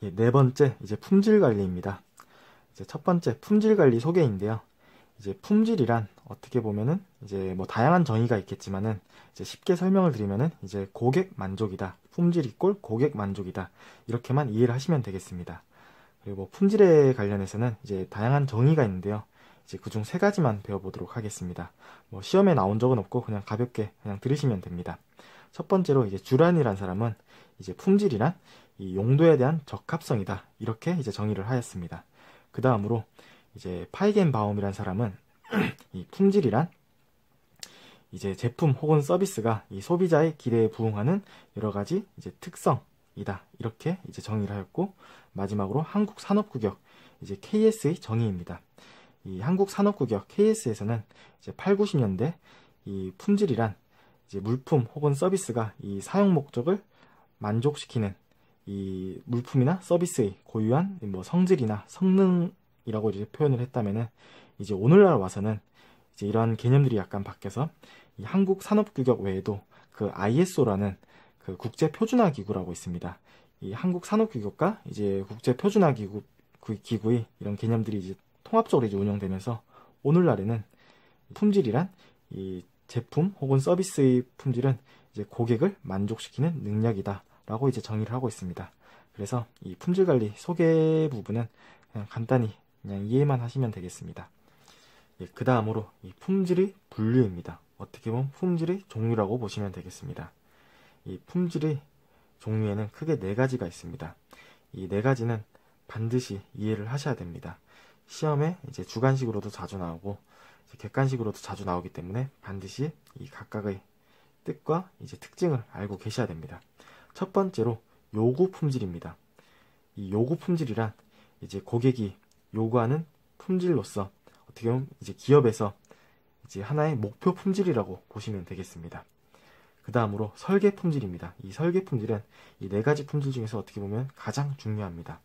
예, 네 번째, 이제 품질 관리입니다. 이제 첫 번째, 품질 관리 소개인데요. 이제 품질이란 어떻게 보면은 이제 뭐 다양한 정의가 있겠지만은 이제 쉽게 설명을 드리면은 이제 고객 만족이다. 품질 이꼴 고객 만족이다. 이렇게만 이해를 하시면 되겠습니다. 그리고 품질에 관련해서는 이제 다양한 정의가 있는데요. 이제 그중 세 가지만 배워보도록 하겠습니다. 뭐 시험에 나온 적은 없고 그냥 가볍게 그냥 들으시면 됩니다. 첫 번째로 이제 주란이란 사람은 이제 품질이란 이 용도에 대한 적합성이다. 이렇게 이제 정의를 하였습니다. 그 다음으로 이제 파이겐바움이란 사람은 이 품질이란 이제 제품 혹은 서비스가 이 소비자의 기대에 부응하는 여러 가지 이제 특성이다. 이렇게 이제 정의를 하였고, 마지막으로 한국산업구역 이제 KS의 정의입니다. 이 한국산업구역 KS에서는 이제 8, 90년대 이 품질이란 이제 물품 혹은 서비스가 이 사용 목적을 만족시키는 이 물품이나 서비스의 고유한 뭐 성질이나 성능이라고 이제 표현을 했다면은, 이제 오늘날 와서는 이제 이러한 개념들이 약간 바뀌어서 이 한국 산업규격 외에도 그 ISO라는 그 국제 표준화 기구라고 있습니다. 이 한국 산업규격과 이제 국제 표준화 기구 그 기구의 이런 개념들이 이제 통합적으로 이제 운영되면서 오늘날에는 품질이란 이 제품 혹은 서비스의 품질은 이제 고객을 만족시키는 능력이다라고 이제 정의를 하고 있습니다. 그래서 이 품질 관리 소개 부분은 그냥 간단히 그냥 이해만 하시면 되겠습니다. 예, 그 다음으로 이 품질의 분류입니다. 어떻게 보면 품질의 종류라고 보시면 되겠습니다. 이 품질의 종류에는 크게 네 가지가 있습니다. 이 네 가지는 반드시 이해를 하셔야 됩니다. 시험에 이제 주관식으로도 자주 나오고 이제 객관식으로도 자주 나오기 때문에 반드시 이 각각의 뜻과 이제 특징을 알고 계셔야 됩니다. 첫 번째로 요구 품질입니다. 이 요구 품질이란 이제 고객이 요구하는 품질로서 어떻게 보면 이제 기업에서 이제 하나의 목표 품질이라고 보시면 되겠습니다. 그 다음으로 설계 품질입니다. 이 설계 품질은 이 네 가지 품질 중에서 어떻게 보면 가장 중요합니다.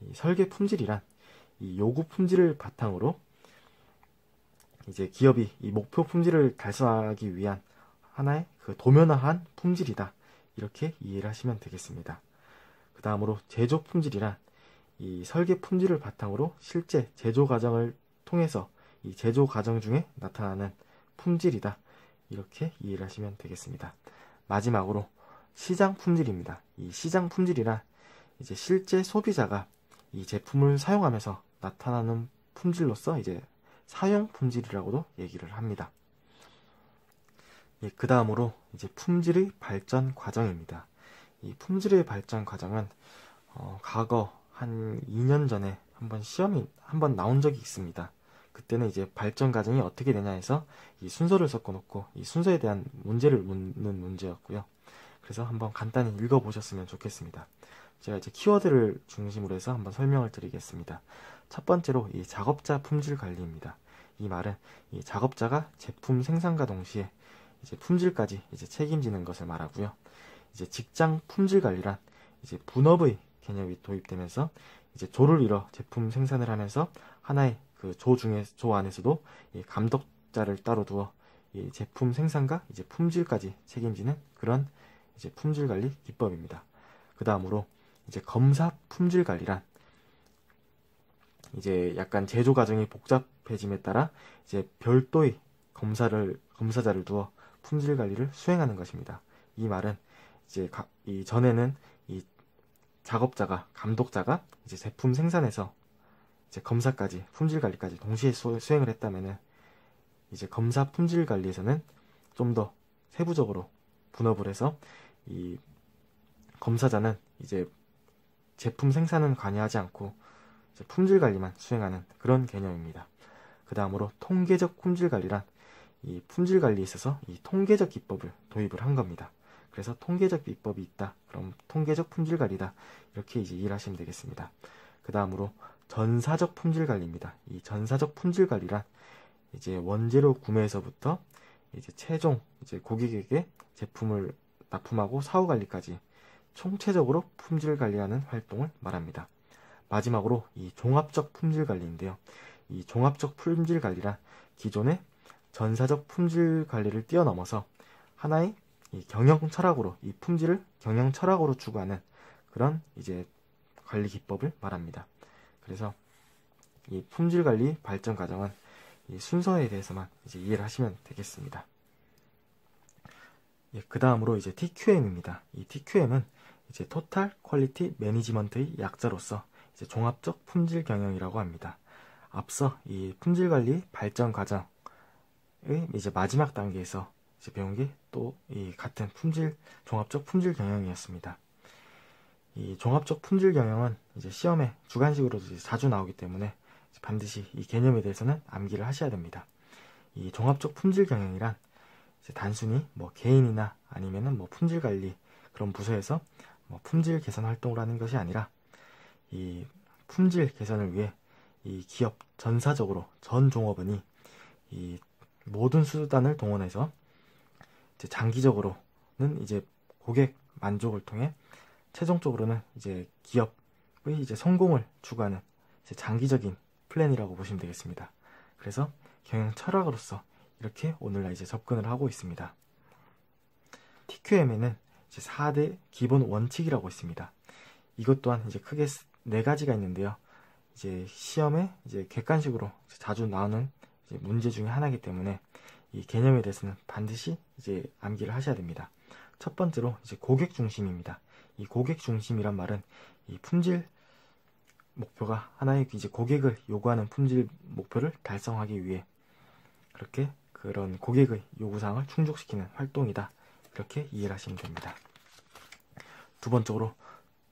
이 설계 품질이란 이 요구 품질을 바탕으로 이제 기업이 이 목표 품질을 달성하기 위한 하나의 그 도면화한 품질이다. 이렇게 이해를 하시면 되겠습니다. 그 다음으로 제조 품질이란 이 설계 품질을 바탕으로 실제 제조 과정을 통해서 이 제조 과정 중에 나타나는 품질이다. 이렇게 이해를 하시면 되겠습니다. 마지막으로 시장 품질입니다. 이 시장 품질이란 이제 실제 소비자가 이 제품을 사용하면서 나타나는 품질로서 이제 사용 품질이라고도 얘기를 합니다. 예, 그 다음으로 이제 품질의 발전 과정입니다. 이 품질의 발전 과정은 과거 한 2년 전에 한번 시험이 한번 나온 적이 있습니다. 그때는 이제 발전 과정이 어떻게 되냐 해서 이 순서를 섞어놓고 이 순서에 대한 문제를 묻는 문제였고요. 그래서 한번 간단히 읽어보셨으면 좋겠습니다. 제가 이제 키워드를 중심으로 해서 한번 설명을 드리겠습니다. 첫 번째로 이 작업자 품질 관리입니다. 이 말은 이 작업자가 제품 생산과 동시에 이제 품질까지 이제 책임지는 것을 말하고요. 이제 직장 품질 관리란 이제 분업의 개념이 도입되면서 이제 조를 이뤄 제품 생산을 하면서 하나의 그 조 안에서도 이 감독자를 따로 두어 이 제품 생산과 이제 품질까지 책임지는 그런 이제 품질 관리 기법입니다. 그 다음으로 이제 검사 품질 관리란 이제 약간 제조 과정이 복잡해짐에 따라 이제 별도의 검사자를 두어 품질 관리를 수행하는 것입니다. 이 말은 이제 이 전에는 이 작업자가 감독자가 이제 제품 생산에서 이제 검사까지 품질 관리까지 동시에 수행을 했다면은 이제 검사 품질 관리에서는 좀 더 세부적으로 분업을 해서 이 검사자는 이제 제품 생산은 관여하지 않고 이제 품질 관리만 수행하는 그런 개념입니다. 그 다음으로 통계적 품질 관리란 이 품질 관리에 있어서 이 통계적 기법을 도입을 한 겁니다. 그래서 통계적 기법이 있다. 그럼 통계적 품질 관리다. 이렇게 이제 이해를 하시면 되겠습니다. 그 다음으로 전사적 품질 관리입니다. 이 전사적 품질 관리란 이제 원재료 구매에서부터 이제 최종 이제 고객에게 제품을 납품하고 사후 관리까지 총체적으로 품질 관리하는 활동을 말합니다. 마지막으로 이 종합적 품질 관리인데요. 이 종합적 품질 관리란 기존의 전사적 품질 관리를 뛰어넘어서 하나의 이 경영 철학으로 이 품질을 경영 철학으로 추구하는 그런 이제 관리 기법을 말합니다. 그래서 이 품질 관리 발전 과정은 이 순서에 대해서만 이제 이해를 하시면 되겠습니다. 예, 그 다음으로 이제 TQM입니다. 이 TQM은 이제 Total Quality Management의 약자로서 이제 종합적 품질 경영이라고 합니다. 앞서 이 품질 관리 발전 과정의 이제 마지막 단계에서 이제 배운 게 또 이 같은 종합적 품질 경영이었습니다. 이 종합적 품질 경영은 이제 시험에 주관식으로도 이제 자주 나오기 때문에 반드시 이 개념에 대해서는 암기를 하셔야 됩니다. 이 종합적 품질 경영이란 이제 단순히 뭐 개인이나 아니면은 뭐 품질 관리 그런 부서에서 뭐 품질 개선 활동을 하는 것이 아니라 이 품질 개선을 위해 이 기업 전사적으로 전 종업원이 이 모든 수단을 동원해서 이제 장기적으로는 이제 고객 만족을 통해 최종적으로는 이제 기업의 이제 성공을 추구하는 이제 장기적인 플랜이라고 보시면 되겠습니다. 그래서 경영 철학으로서 이렇게 오늘날 이제 접근을 하고 있습니다. TQM에는 이제 4대 기본 원칙이라고 있습니다. 이것 또한 이제 크게 4가지가 있는데요. 이제 시험에 이제 객관식으로 자주 나오는 이제 문제 중에 하나이기 때문에 이 개념에 대해서는 반드시 이제 암기를 하셔야 됩니다. 첫 번째로 이제 고객 중심입니다. 이 고객 중심이란 말은 이 품질 목표가 하나의 이제 고객을 요구하는 품질 목표를 달성하기 위해 그렇게 그런 고객의 요구사항을 충족시키는 활동이다. 이렇게 이해를 하시면 됩니다. 두 번째로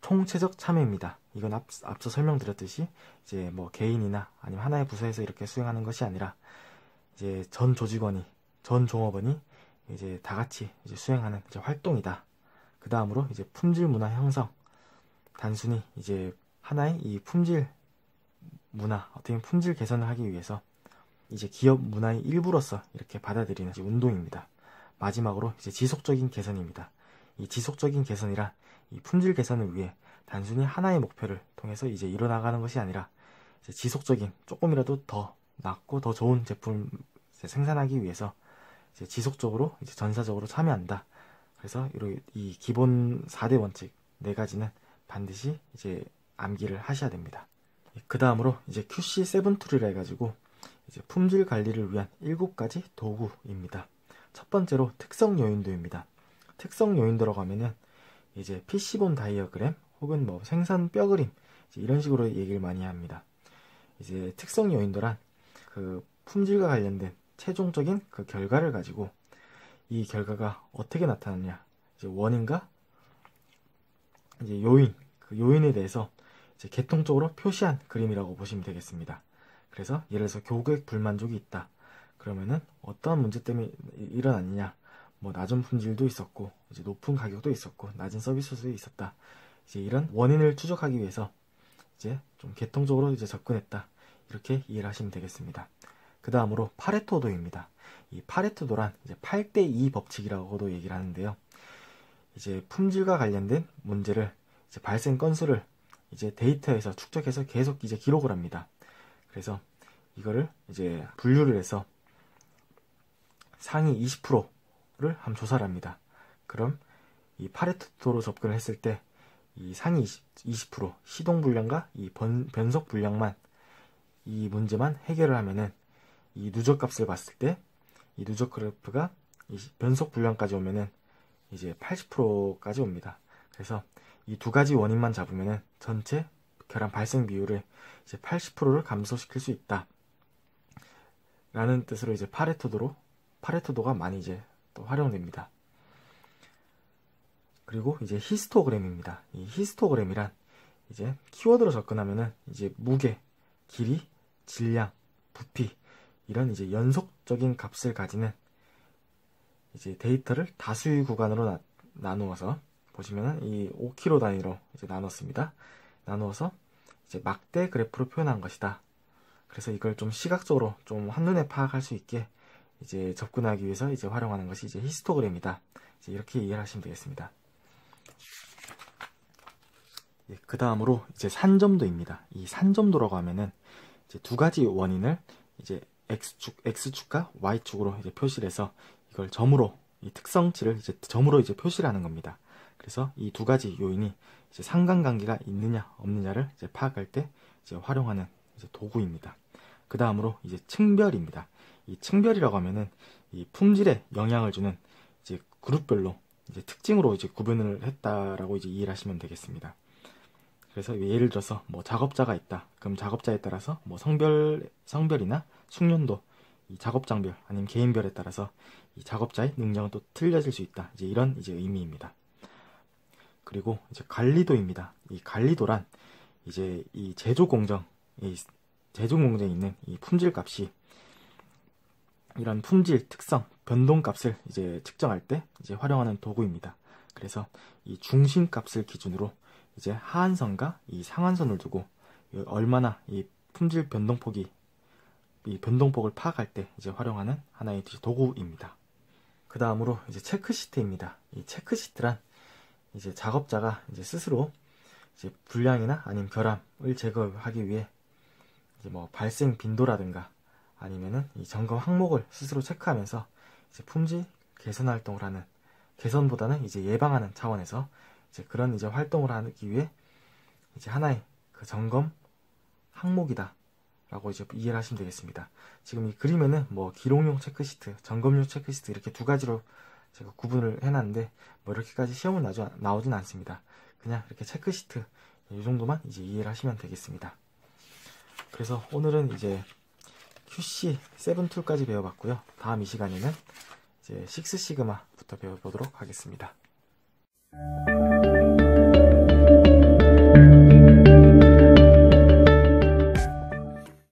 총체적 참여입니다. 이건 앞서 설명드렸듯이 이제 뭐 개인이나 아니면 하나의 부서에서 이렇게 수행하는 것이 아니라 이제 전 조직원이 전 종업원이 이제 다 같이 이제 수행하는 이제 활동이다. 그 다음으로 이제 품질 문화 형성. 단순히 이제 하나의 이 품질 문화, 어떻게 보면 품질 개선을 하기 위해서 이제 기업 문화의 일부로서 이렇게 받아들이는 운동입니다. 마지막으로 이제 지속적인 개선입니다. 이 지속적인 개선이란 이 품질 개선을 위해 단순히 하나의 목표를 통해서 이제 이뤄나가는 것이 아니라 이제 지속적인 조금이라도 더 낫고 더 좋은 제품을 생산하기 위해서 이제 지속적으로 이제 전사적으로 참여한다. 그래서 이 기본 4대 원칙 4가지는 반드시 이제 암기를 하셔야 됩니다. 그 다음으로 이제 QC7 툴이라 해가지고 이제 품질 관리를 위한 7가지 도구입니다. 첫 번째로 특성 요인도입니다. 특성 요인도라고 하면은 이제 PC본 다이어그램 혹은 뭐 생산 뼈 그림 이런 식으로 얘기를 많이 합니다. 이제 특성 요인도란 그 품질과 관련된 최종적인 그 결과를 가지고 이 결과가 어떻게 나타나냐, 이제 원인과 이제 요인, 그 요인에 대해서 이제 계통적으로 표시한 그림이라고 보시면 되겠습니다. 그래서 예를 들어서 고객 불만족이 있다. 그러면은 어떠한 문제 때문에 일어났느냐, 뭐 낮은 품질도 있었고 이제 높은 가격도 있었고 낮은 서비스도 있었다. 이제 이런 원인을 추적하기 위해서 이제 좀 계통적으로 이제 접근했다. 이렇게 이해를 하시면 되겠습니다. 그 다음으로 파레토도입니다. 이 파레토도란 이제 8대2 법칙이라고도 얘기를 하는데요. 이제 품질과 관련된 문제를 이제 발생 건수를 이제 데이터에서 축적해서 계속 이제 기록을 합니다. 그래서 이거를 이제 분류를 해서 상위 20%를 한번 조사를 합니다. 그럼 이 파레토도로 접근을 했을 때 이 상위 20% 시동 불량과 이 변속 불량만 이 문제만 해결을 하면은 이 누적 값을 봤을 때 이 누적 그래프가 이 변속 불량까지 오면은 이제 80%까지 옵니다. 그래서 이 2가지 원인만 잡으면은 전체 결함 발생 비율을 이제 80%를 감소시킬 수 있다. 라는 뜻으로 이제 파레토도가 많이 이제 또 활용됩니다. 그리고 이제 히스토그램입니다. 이 히스토그램이란 이제 키워드로 접근하면은 이제 무게, 길이, 질량, 부피 이런 이제 연속적인 값을 가지는 이제 데이터를 다수의 구간으로 나누어서 보시면은 이 5kg 단위로 이제 나눴습니다. 나누어서 이제 막대 그래프로 표현한 것이다. 그래서 이걸 좀 시각적으로 좀 한눈에 파악할 수 있게 이제 접근하기 위해서 이제 활용하는 것이 이제 히스토그램이다. 이제 이렇게 이해를 하시면 되겠습니다. 예, 그 다음으로 이제 산점도입니다. 이 산점도라고 하면은 이제 2가지 원인을 이제 X축과 Y축으로 이제 표시를 해서 이걸 점으로 이 특성치를 이제 점으로 이제 표시를 하는 겁니다. 그래서 이 두 가지 요인이 이제 상관관계가 있느냐 없느냐를 이제 파악할 때 이제 활용하는 이제 도구입니다. 그 다음으로 이제 층별입니다. 이 층별이라고 하면은 이 품질에 영향을 주는 이제 그룹별로 이제 특징으로 이제 구분을 했다라고 이제 이해를 하시면 되겠습니다. 그래서 예를 들어서 뭐 작업자가 있다. 그럼 작업자에 따라서 뭐 성별이나 숙련도, 이 작업장별 아니면 개인별에 따라서 이 작업자의 능력은 또 틀려질 수 있다. 이제 이런 이제 의미입니다. 그리고 이제 관리도입니다. 이 관리도란 이제 이 제조 공정에 있는 이 품질 값이 이런 품질 특성 변동값을 이제 측정할 때 이제 활용하는 도구입니다. 그래서 이 중심값을 기준으로 이제 하한선과 이 상한선을 두고 얼마나 이 품질 변동폭이 이 변동폭을 파악할 때 이제 활용하는 하나의 도구입니다. 그 다음으로 이제 체크시트입니다. 이 체크시트란 이제 작업자가 이제 스스로 이제 불량이나 아니면 결함을 제거하기 위해 이제 뭐 발생 빈도라든가 아니면은 이 점검 항목을 스스로 체크하면서 이제 품질 개선 활동을 하는, 개선보다는 이제 예방하는 차원에서 이제 그런 이제 활동을 하기 위해 이제 하나의 그 점검 항목이다 라고 이제 이해를 하시면 되겠습니다. 지금 이 그림에는 뭐 기록용 체크시트, 점검용 체크시트 이렇게 두 가지로 제가 구분을 해놨는데 뭐 이렇게까지 시험은 나오진 않습니다. 그냥 이렇게 체크시트 이 정도만 이제 이해를 하시면 되겠습니다. 그래서 오늘은 이제 QC 7 툴까지 배워봤고요. 다음 이 시간에는 이제 6 시그마부터 배워보도록 하겠습니다.